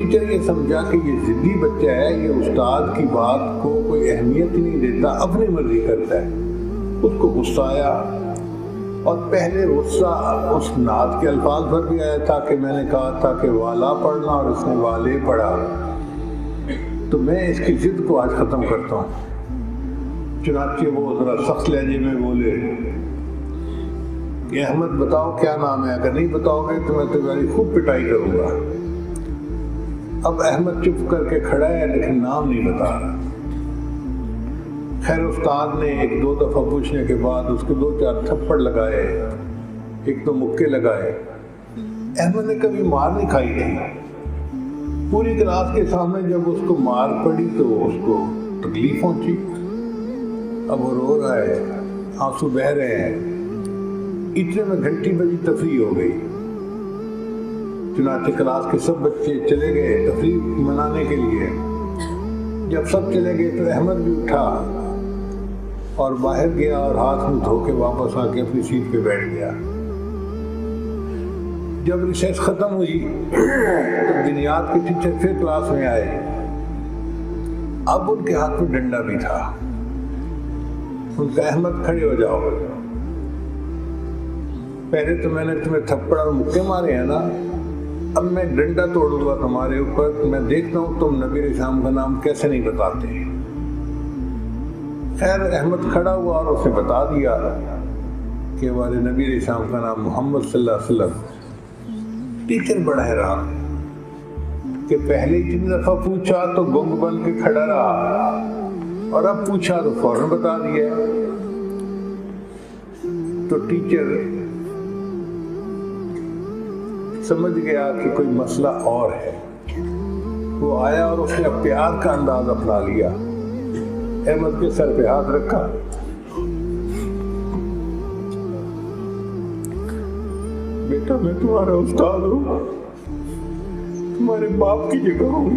Teacher یہ سمجھا کہ یہ ضدی بچہ ہے، یہ استاد کی بات کو کوئی اہمیت ہی نہیں دیتا، اپنی مرضی کرتا ہے۔ اس کو غصہ آیا، اور پہلے غصہ اس نعت کے الفاظ پر بھی آیا تھا کہ میں نے کہا تھا کہ والا پڑھنا، اور اس نے والے پڑھا، تو میں اس کی ضد کو آج ختم کرتا ہوں۔ چنانچہ وہ ذرا سخت لہجے میں بولے کہ احمد بتاؤ کیا نام ہے، اگر نہیں بتاؤ گے تو میں تمہاری خوب پٹائی کروں گا۔ اب احمد چپ کر کے کھڑا ہے لیکن نام نہیں بتا رہا۔ خیر استاد نے ایک دو دفعہ پوچھنے کے بعد اس کو 2-4 تھپڑ لگائے، ایک تو مکے لگائے۔ احمد نے کبھی مار نہیں کھائی تھی، پوری کلاس کے سامنے جب اس کو مار پڑی تو اس کو تکلیف پہنچی۔ اب وہ رو رہا ہے، آنسو بہہ رہے ہیں۔ اتنے میں گھنٹی بجی، تفریح ہو گئی۔ چنانچہ کلاس کے سب بچے چلے گئے تفریح منانے کے لیے۔ جب سب چلے گئے تو احمد بھی اٹھا اور باہر گیا اور ہاتھ منہ دھو کے واپس آ کے اپنی سیٹ پہ بیٹھ گیا۔ جب ریسیس ختم ہوئی تو بنیاد کے ٹیچر پھر کلاس میں آئے۔ اب ان کے ہاتھ میں ڈنڈا بھی تھا۔ ان کا احمد کھڑے ہو جاؤ، پہلے تو میں نے تمہیں تھپڑ اور مکے مارے ہیں نا، اب میں ڈنڈا توڑوں گا تمہارے اوپر، میں دیکھتا ہوں تم نبی علیہ السلام کا نام کیسے نہیں بتاتے۔ خیر احمد کھڑا ہوا اور اسے بتا دیا کہ ہمارے نبی علیہ السلام کا نام محمد صلی اللہ علیہ وسلم۔ ٹیچر بڑا حیران کہ پہلے اتنی دفعہ پوچھا تو گنگ بن کے کھڑا رہا، اور اب پوچھا تو فوراً بتا دیا۔ تو ٹیچر سمجھ گیا کہ کوئی مسئلہ اور ہے۔ وہ آیا اور اس نے پیار کا انداز اپنا لیا، احمد کے سر پہ ہاتھ رکھا۔ بیٹا میں تمہارا استاد ہوں، تمہارے باپ کی جگہ ہوں،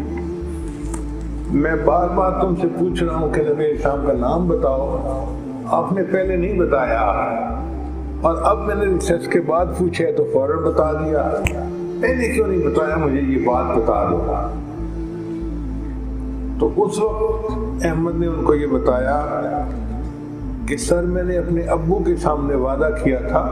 میں بار بار تم سے پوچھ رہا ہوں کہ نبی علیہ السلام کا نام بتاؤ، آپ نے پہلے نہیں بتایا، اور اب میں نے ریسرچ کے بعد پوچھے تو فوراً بتا دیا۔ پہلے کیوں نہیں بتایا مجھے یہ بات بتا دو۔ تو اس وقت احمد نے ان کو یہ بتایا کہ سر میں نے اپنے ابو کے سامنے وعدہ کیا تھا